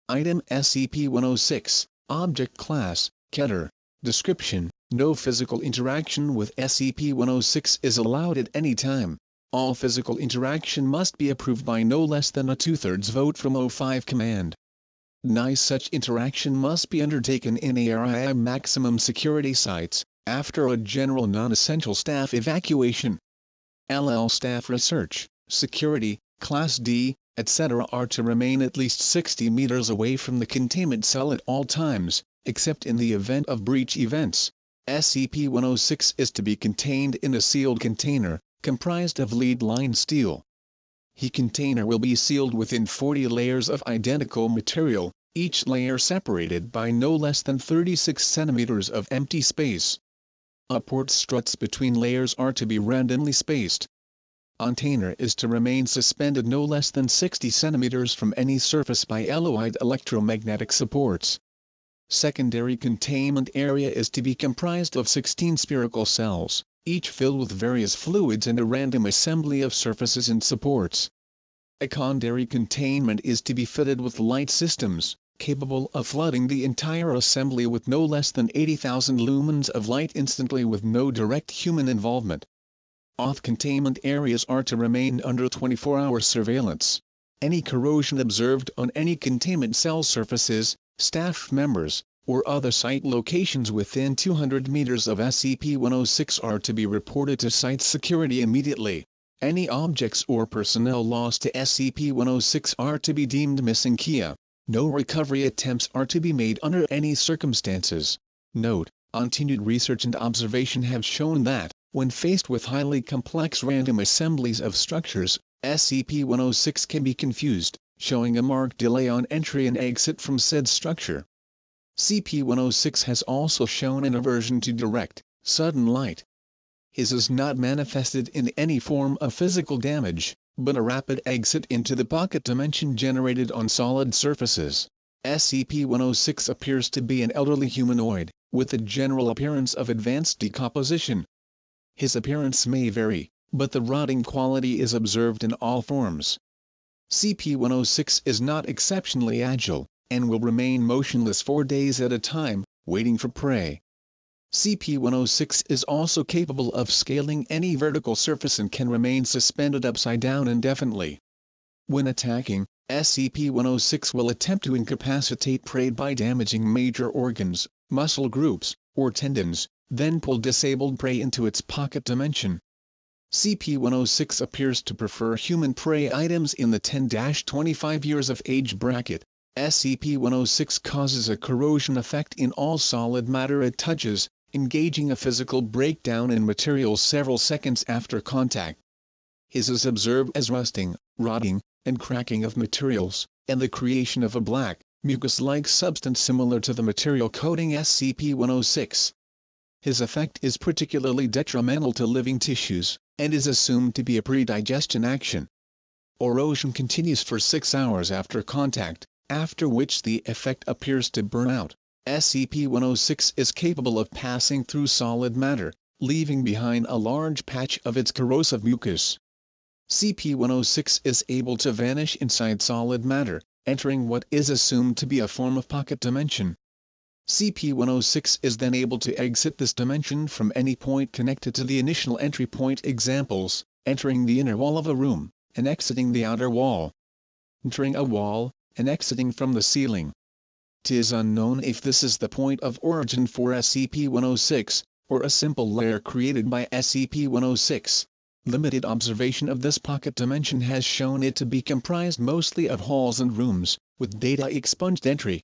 Item SCP-106, Object Class, Keter. Description: no physical interaction with SCP-106 is allowed at any time. All physical interaction must be approved by no less than a 2/3 vote from O5 Command. Such interaction must be undertaken in ARI maximum security sites, after a general non-essential staff evacuation. LL staff research, security, Class D, etc. are to remain at least 60 meters away from the containment cell at all times, except in the event of breach events. SCP-106 is to be contained in a sealed container, comprised of lead-lined steel. The container will be sealed within 40 layers of identical material, each layer separated by no less than 36 centimeters of empty space. Port struts between layers are to be randomly spaced. Container is to remain suspended no less than 60 centimeters from any surface by alloyed electromagnetic supports. Secondary containment area is to be comprised of 16 spherical cells, each filled with various fluids and a random assembly of surfaces and supports. Secondary containment is to be fitted with light systems, capable of flooding the entire assembly with no less than 80,000 lumens of light instantly with no direct human involvement. Containment areas are to remain under 24-hour surveillance. Any corrosion observed on any containment cell surfaces, staff members, or other site locations within 200 meters of SCP-106 are to be reported to site security immediately. Any objects or personnel lost to SCP-106 are to be deemed missing. No recovery attempts are to be made under any circumstances. Note: continued research and observation have shown that, when faced with highly complex random assemblies of structures, SCP-106 can be confused, showing a marked delay on entry and exit from said structure. SCP-106 has also shown an aversion to direct, sudden light. His is not manifested in any form of physical damage, but a rapid exit into the pocket dimension generated on solid surfaces. SCP-106 appears to be an elderly humanoid, with a general appearance of advanced decomposition. His appearance may vary, but the rotting quality is observed in all forms. SCP-106 is not exceptionally agile, and will remain motionless for days at a time, waiting for prey. SCP-106 is also capable of scaling any vertical surface and can remain suspended upside down indefinitely. When attacking, SCP-106 will attempt to incapacitate prey by damaging major organs, muscle groups, or tendons, then pull disabled prey into its pocket dimension. SCP-106 appears to prefer human prey items in the 10-25 years of age bracket. SCP-106 causes a corrosion effect in all solid matter it touches, engaging a physical breakdown in materials several seconds after contact. His is observed as rusting, rotting, and cracking of materials, and the creation of a black, mucus-like substance similar to the material coating SCP-106. His effect is particularly detrimental to living tissues, and is assumed to be a predigestion action. Erosion continues for 6 hours after contact, after which the effect appears to burn out. SCP-106 is capable of passing through solid matter, leaving behind a large patch of its corrosive mucus. SCP-106 is able to vanish inside solid matter, entering what is assumed to be a form of pocket dimension. SCP-106 is then able to exit this dimension from any point connected to the initial entry point. Examples: entering the inner wall of a room, and exiting the outer wall. Entering a wall, and exiting from the ceiling. It is unknown if this is the point of origin for SCP-106, or a simple layer created by SCP-106. Limited observation of this pocket dimension has shown it to be comprised mostly of halls and rooms, with data expunged entry.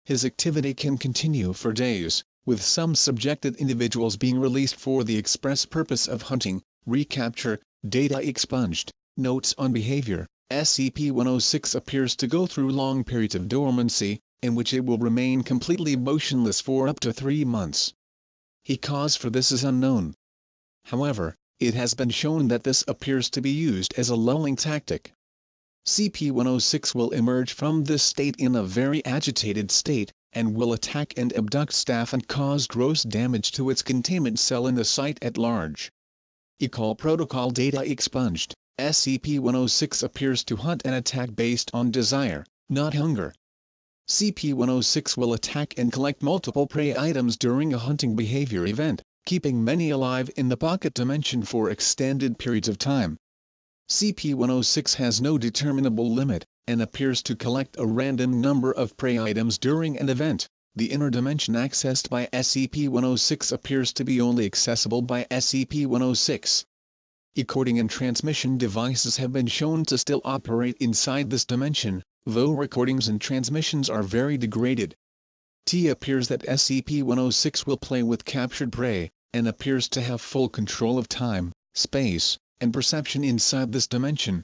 His activity can continue for days, with some subjected individuals being released for the express purpose of hunting, recapture, data expunged. Notes on behavior: SCP-106 appears to go through long periods of dormancy, in which it will remain completely motionless for up to 3 months. The cause for this is unknown. However, it has been shown that this appears to be used as a lulling tactic. SCP-106 will emerge from this state in a very agitated state, and will attack and abduct staff and cause gross damage to its containment cell in the site at large. Call protocol data expunged. SCP-106 appears to hunt and attack based on desire, not hunger. SCP-106 will attack and collect multiple prey items during a hunting behavior event, keeping many alive in the pocket dimension for extended periods of time. SCP-106 has no determinable limit, and appears to collect a random number of prey items during an event. The inner dimension accessed by SCP-106 appears to be only accessible by SCP-106. Recording and transmission devices have been shown to still operate inside this dimension, though recordings and transmissions are very degraded. T appears that SCP-106 will play with captured prey, and appears to have full control of time, space, and perception inside this dimension.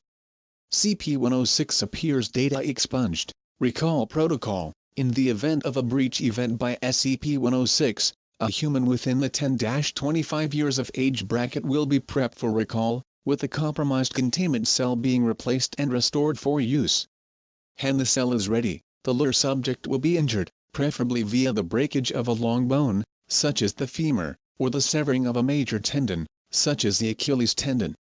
SCP-106 appears data expunged. Recall Protocol. In the event of a breach event by SCP-106, a human within the 10-25 years of age bracket will be prepped for recall, with the compromised containment cell being replaced and restored for use. When the cell is ready, the lure subject will be injured, preferably via the breakage of a long bone, such as the femur, or the severing of a major tendon, such as the Achilles tendon.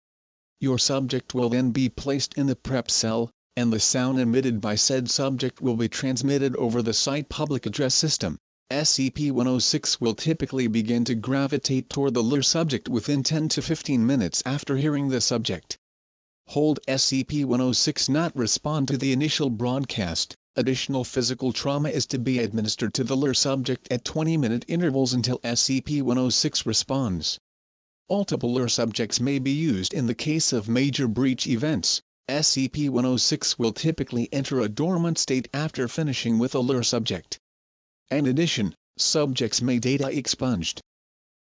Your subject will then be placed in the prep cell, and the sound emitted by said subject will be transmitted over the site public address system. SCP-106 will typically begin to gravitate toward the lure subject within 10 to 15 minutes after hearing the subject. Hold SCP-106 not respond to the initial broadcast. Additional physical trauma is to be administered to the lure subject at 20-minute intervals until SCP-106 responds. Multiple lure subjects may be used in the case of major breach events. SCP-106 will typically enter a dormant state after finishing with a lure subject. In addition, subjects may data expunged.